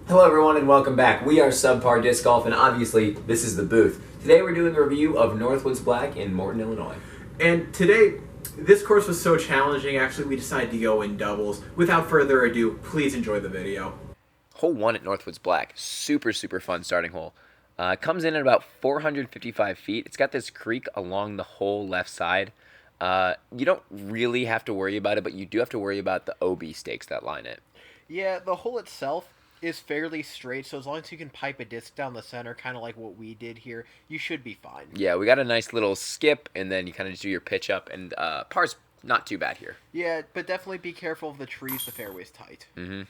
Hello everyone and welcome back. We are Subpar Disc Golf and obviously this is the booth. Today we're doing a review of Northwoods Black in Morton, Illinois. And today, this course was so challenging, actually we decided to go in doubles. Without further ado, please enjoy the video. Hole 1 at Northwoods Black. Super fun starting hole. Comes in at about 455 feet. It's got this creek along the whole left side. You don't really have to worry about it, but you do have to worry about the OB stakes that line it. Yeah, the hole itself is fairly straight, so as long as you can pipe a disc down the center, kind of like what we did here, you should be fine. Yeah, we got a nice little skip, and then you kind of just do your pitch up, and par's not too bad here. Yeah, but definitely be careful of the trees. The fairway's tight. Mm-hmm.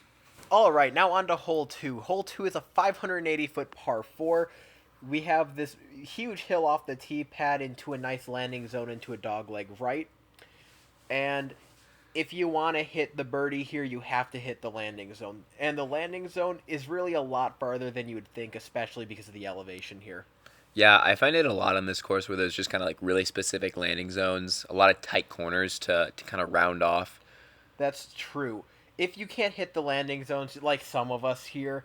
All right, now on to hole 2. Hole 2 is a 580-foot par 4. We have this huge hill off the tee pad into a nice landing zone into a dogleg right. And if you want to hit the birdie here, you have to hit the landing zone. And the landing zone is really a lot farther than you would think, especially because of the elevation here. Yeah, I find it a lot on this course where there's just kind of like really specific landing zones, a lot of tight corners to kind of round off. That's true. If you can't hit the landing zones like some of us here,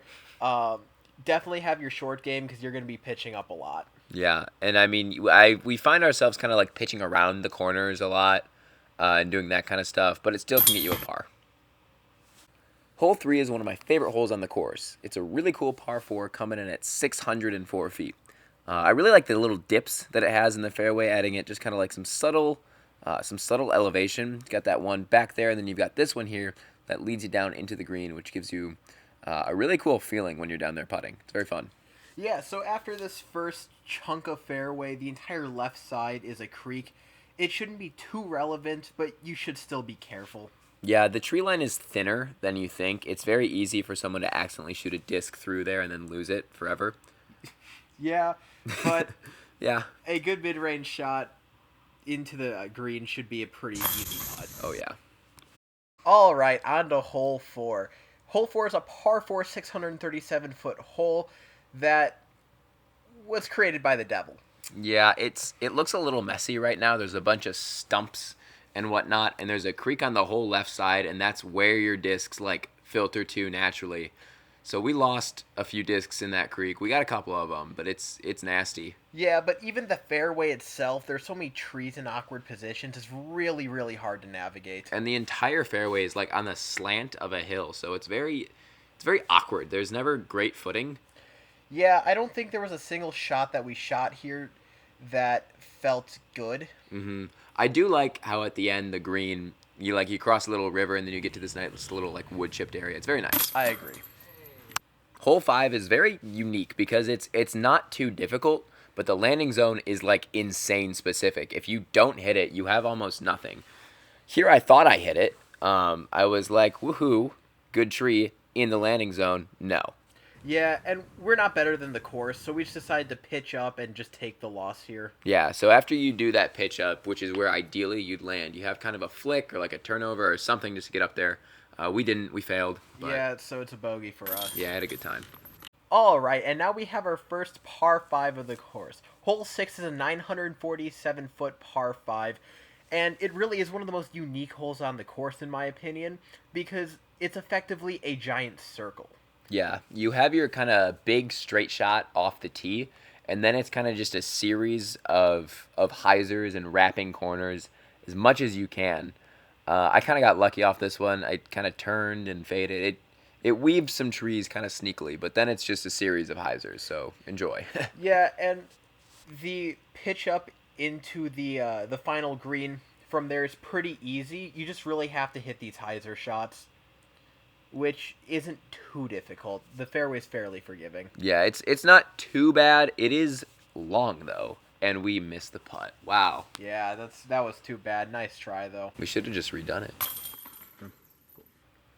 definitely have your short game because you're going to be pitching up a lot. Yeah, and I mean, we find ourselves kind of like pitching around the corners a lot and doing that kind of stuff, but it still can get you a par. Hole 3 is one of my favorite holes on the course. It's a really cool par 4 coming in at 604 feet. I really like the little dips that it has in the fairway, adding it just kind of like some subtle elevation. Got that one back there, and then you've got this one here that leads you down into the green, which gives you a really cool feeling when you're down there putting. It's very fun. Yeah, so after this first chunk of fairway, the entire left side is a creek. It shouldn't be too relevant, but you should still be careful. Yeah, the tree line is thinner than you think. It's very easy for someone to accidentally shoot a disc through there and then lose it forever. Yeah, but yeah, a good mid-range shot into the green should be a pretty easy putt. Oh, yeah. All right, on to hole 4. Hole 4 is a par 4 637-foot hole that was created by the devil. Yeah, it looks a little messy right now. There's a bunch of stumps and whatnot, and there's a creek on the whole left side, and that's where your discs like filter to naturally. So we lost a few discs in that creek. We got a couple of them, but it's nasty. Yeah, but even the fairway itself, there's so many trees in awkward positions. It's really hard to navigate. And the entire fairway is like on the slant of a hill, so it's very awkward. There's never great footing. Yeah, I don't think there was a single shot that we shot here that felt good. Mm-hmm. I do like how at the end the green, you cross a little river and then you get to this nice little like wood chipped area. It's very nice. I agree. Hole 5 is very unique because it's not too difficult, but the landing zone is like insane specific. If you don't hit it, you have almost nothing. Here I thought I hit it. I was like, woohoo, good tree in the landing zone. No. Yeah, and we're not better than the course, so we just decided to pitch up and just take the loss here. Yeah, so after you do that pitch up, which is where ideally you'd land, you have kind of a flick or like a turnover or something just to get up there. We didn't. We failed. But yeah, so it's a bogey for us. yeah, I had a good time. All right, and now we have our first par 5 of the course. Hole 6 is a 947-foot par 5, and it really is one of the most unique holes on the course, in my opinion, because it's effectively a giant circle. Yeah, you have your kind of big straight shot off the tee, and then it's kind of just a series of hyzers and wrapping corners as much as you can. I kind of got lucky off this one. I kind of turned and faded. It weaves some trees kind of sneakily, but then it's just a series of hyzers, so enjoy. Yeah, and the pitch up into the final green from there is pretty easy. You just really have to hit these hyzer shots, which isn't too difficult. The fairway's fairly forgiving. Yeah, it's not too bad. It is long, though, and we missed the putt. Wow. Yeah, that was too bad. Nice try, though. We should have just redone it.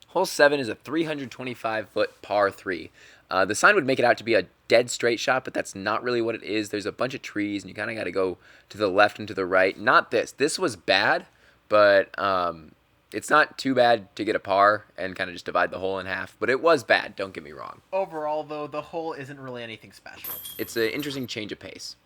Hole 7 is a 325-foot par 3. The sign would make it out to be a dead straight shot, but that's not really what it is. There's a bunch of trees, and you kind of got to go to the left and to the right. Not this. This was bad, but it's not too bad to get a par and kind of just divide the hole in half. But it was bad, don't get me wrong. Overall, though, the hole isn't really anything special. It's an interesting change of pace.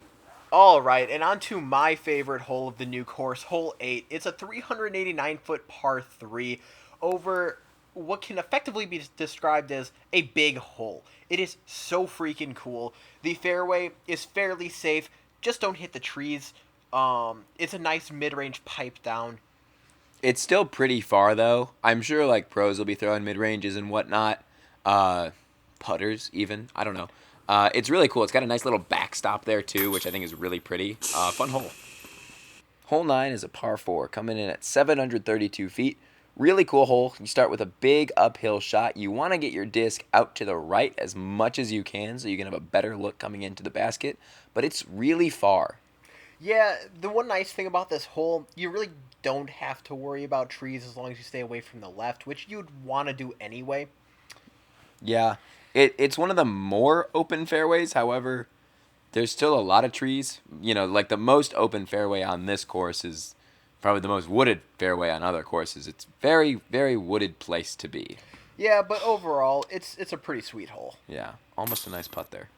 All right, and on to my favorite hole of the new course, hole 8. It's a 389-foot par 3 over what can effectively be described as a big hole. It is so freaking cool. The fairway is fairly safe. Just don't hit the trees. It's a nice mid-range pipe down. It's still pretty far though. I'm sure like pros will be throwing mid ranges and whatnot. Putters even. I don't know. It's really cool. It's got a nice little backstop there too, which I think is really pretty. Fun hole. Hole 9 is a par 4 coming in at 732 feet. Really cool hole. You start with a big uphill shot. You want to get your disc out to the right as much as you can so you can have a better look coming into the basket, but it's really far. Yeah, the one nice thing about this hole, you really don't have to worry about trees as long as you stay away from the left, which you'd want to do anyway. Yeah, it's one of the more open fairways. However, there's still a lot of trees. You know, like the most open fairway on this course is probably the most wooded fairway on other courses. It's very, very wooded place to be. Yeah, but overall, it's a pretty sweet hole. Yeah, almost a nice putt there.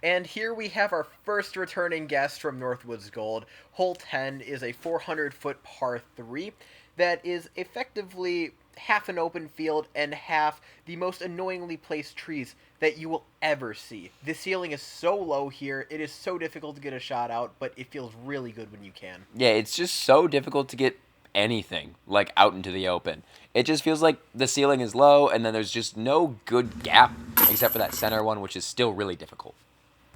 And here we have our first returning guest from Northwoods Gold. Hole 10 is a 400-foot par 3 that is effectively half an open field and half the most annoyingly placed trees that you will ever see. The ceiling is so low here, it is so difficult to get a shot out, but it feels really good when you can. Yeah, it's just so difficult to get anything like out into the open. It just feels like the ceiling is low and then there's just no good gap except for that center one, which is still really difficult.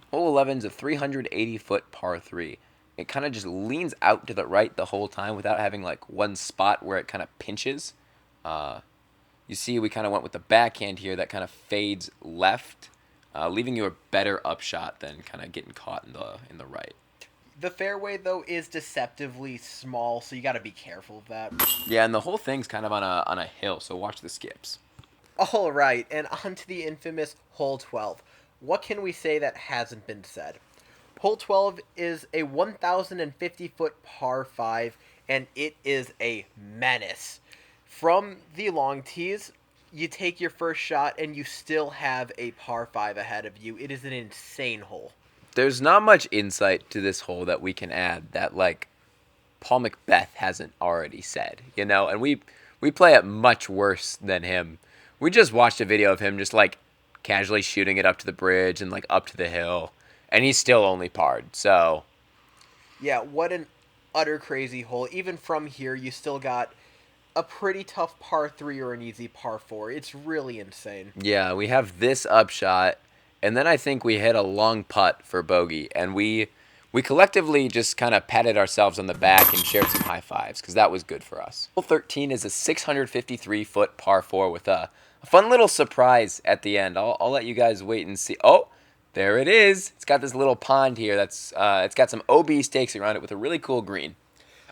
Hole 11 is a 380-foot par 3. It kind of just leans out to the right the whole time without having like one spot where it kind of pinches. You see we kind of went with the backhand here that kind of fades left, leaving you a better upshot than kind of getting caught in the right. The fairway, though, is deceptively small, so you got to be careful of that. Yeah, and the whole thing's kind of on a hill, so watch the skips. All right, and on to the infamous Hole 12. What can we say that hasn't been said? Hole 12 is a 1,050-foot par 5, and it is a menace. From the long tees, you take your first shot, and you still have a par 5 ahead of you. It is an insane hole. There's not much insight to this hole that we can add that, like, Paul Macbeth hasn't already said, you know? And we play it much worse than him. We just watched a video of him just, like, casually shooting it up to the bridge and like up to the hill, and he's still only parred. So yeah, what an utter crazy hole. Even from here, you still got a pretty tough par 3 or an easy par 4. It's really insane. Yeah, we have this upshot, and then I think we hit a long putt for bogey, and we collectively just kind of patted ourselves on the back and shared some high fives because that was good for us. Hole 13 is a 653-foot par 4 with a fun little surprise at the end. I'll let you guys wait and see. Oh, there it is. It's got this little pond here. It's got some OB stakes around it with a really cool green.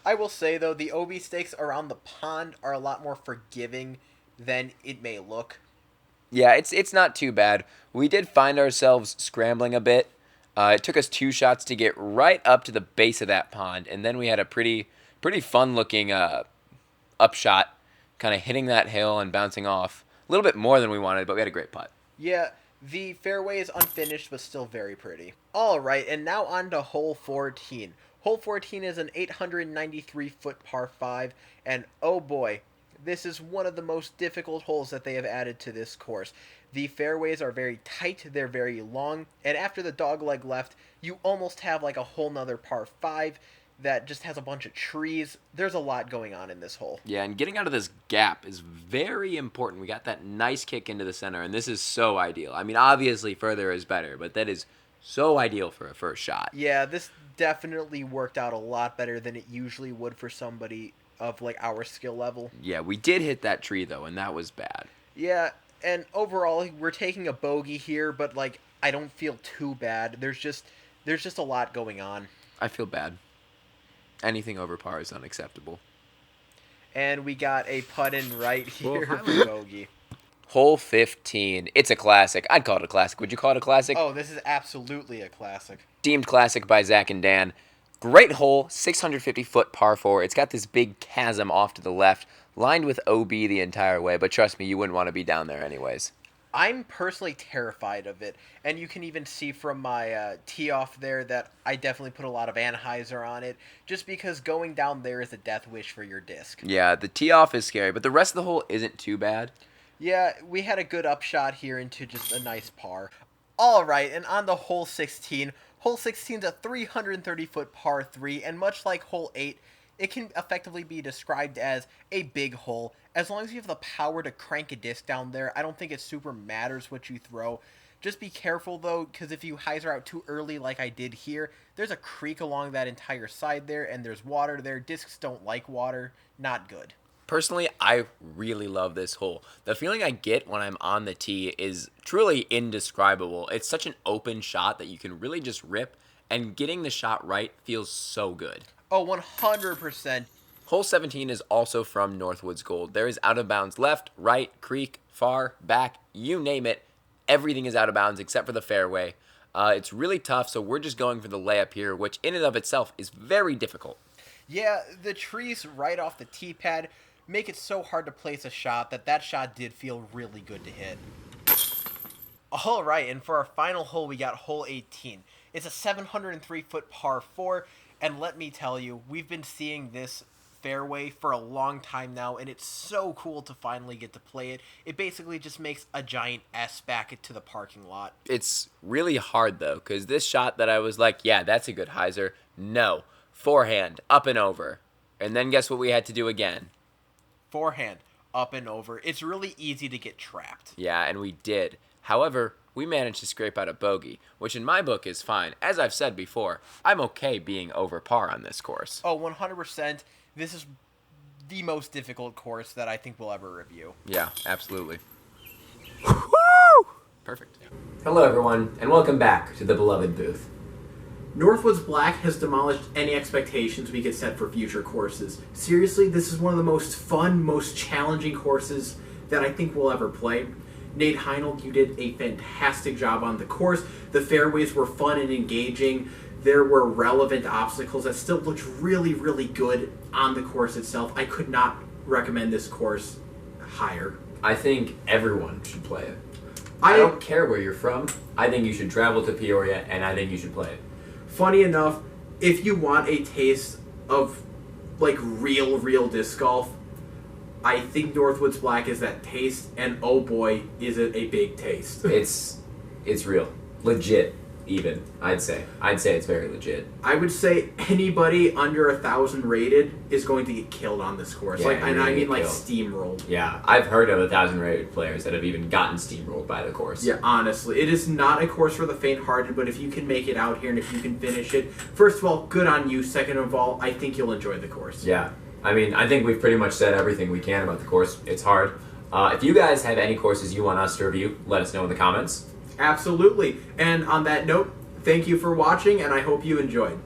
I will say, though, the OB stakes around the pond are a lot more forgiving than it may look. Yeah, it's not too bad. We did find ourselves scrambling a bit. It took us 2 shots to get right up to the base of that pond, and then we had a pretty fun-looking upshot, kind of hitting that hill and bouncing off. A little bit more than we wanted, but we had a great putt. Yeah, the fairway is unfinished, but still very pretty. All right, and now on to Hole 14. Hole 14 is an 893-foot par 5, and oh boy, this is one of the most difficult holes that they have added to this course. The fairways are very tight, they're very long, and after the dogleg left, you almost have like a whole nother par 5 that just has a bunch of trees. There's a lot going on in this hole. Yeah, and getting out of this gap is very important. We got that nice kick into the center, and this is so ideal. I mean, obviously further is better, but that is so ideal for a first shot. Yeah, this definitely worked out a lot better than it usually would for somebody of like our skill level. Yeah, we did hit that tree though, and that was bad. Yeah, and overall we're taking a bogey here, but like I don't feel too bad. There's just a lot going on. I feel bad. Anything over par is unacceptable. And we got a putt in right here for bogey. Hole 15. It's a classic. I'd call it a classic. Would you call it a classic? Oh, this is absolutely a classic. Deemed classic by Zach and Dan. Great hole, 650-foot par 4. It's got this big chasm off to the left, lined with OB the entire way, but trust me, you wouldn't want to be down there anyways. I'm personally terrified of it, and you can even see from my tee off there that I definitely put a lot of Anheuser on it, just because going down there is a death wish for your disc. Yeah, the tee off is scary, but the rest of the hole isn't too bad. Yeah, we had a good upshot here into just a nice par. Alright, and on to hole 16. Hole 16 is a 330-foot par 3, and much like hole 8, it can effectively be described as a big hole. As long as you have the power to crank a disc down there, I don't think it super matters what you throw. Just be careful though, because if you hyzer out too early like I did here, there's a creek along that entire side there, and there's water there. Discs don't like water. Not good. Personally, I really love this hole. The feeling I get when I'm on the tee is truly indescribable. It's such an open shot that you can really just rip, and getting the shot right feels so good. Oh, 100%. Hole 17 is also from Northwoods Gold. There is out of bounds left, right, creek, far, back, you name it. Everything is out of bounds except for the fairway. It's really tough, so we're just going for the layup here, which in and of itself is very difficult. Yeah, the trees right off the tee pad make it so hard to place a shot that shot did feel really good to hit. Alright, and for our final hole, we got hole 18. It's a 703-foot par 4, and let me tell you, we've been seeing this fairway for a long time now, and it's so cool to finally get to play it. It basically just makes a giant S back into the parking lot. It's really hard, though, because this shot that I was like, yeah, that's a good hyzer. No. Forehand, up and over. And then guess what we had to do again? Forehand, up and over. It's really easy to get trapped. Yeah, and we did. However, we managed to scrape out a bogey, which in my book is fine. As I've said before, I'm okay being over par on this course. Oh, 100%. This is the most difficult course that I think we'll ever review. Yeah, absolutely. Perfect. Hello, everyone, and welcome back to the beloved booth. Northwoods Black has demolished any expectations we could set for future courses. Seriously, this is one of the most fun, most challenging courses that I think we'll ever play. Nate Heinold, you did a fantastic job on the course. The fairways were fun and engaging. There were relevant obstacles that still looked really, really good on the course itself. I could not recommend this course higher. I think everyone should play it. I don't care where you're from. I think you should travel to Peoria, and I think you should play it. Funny enough, if you want a taste of like real disc golf, I think Northwoods Black is that taste, and oh boy, is it a big taste. It's real. Legit, even, I'd say. I'd say it's very legit. I would say anybody under 1,000 rated is going to get killed on this course. Yeah, and I mean like killed. steamrolled. Yeah, I've heard of 1,000 rated players that have even gotten steamrolled by the course. Yeah, honestly. It is not a course for the faint-hearted, but if you can make it out here and if you can finish it, first of all, good on you. Second of all, I think you'll enjoy the course. Yeah. I mean, I think we've pretty much said everything we can about the course. It's hard. If you guys have any courses you want us to review, let us know in the comments. Absolutely. And on that note, thank you for watching, and I hope you enjoyed.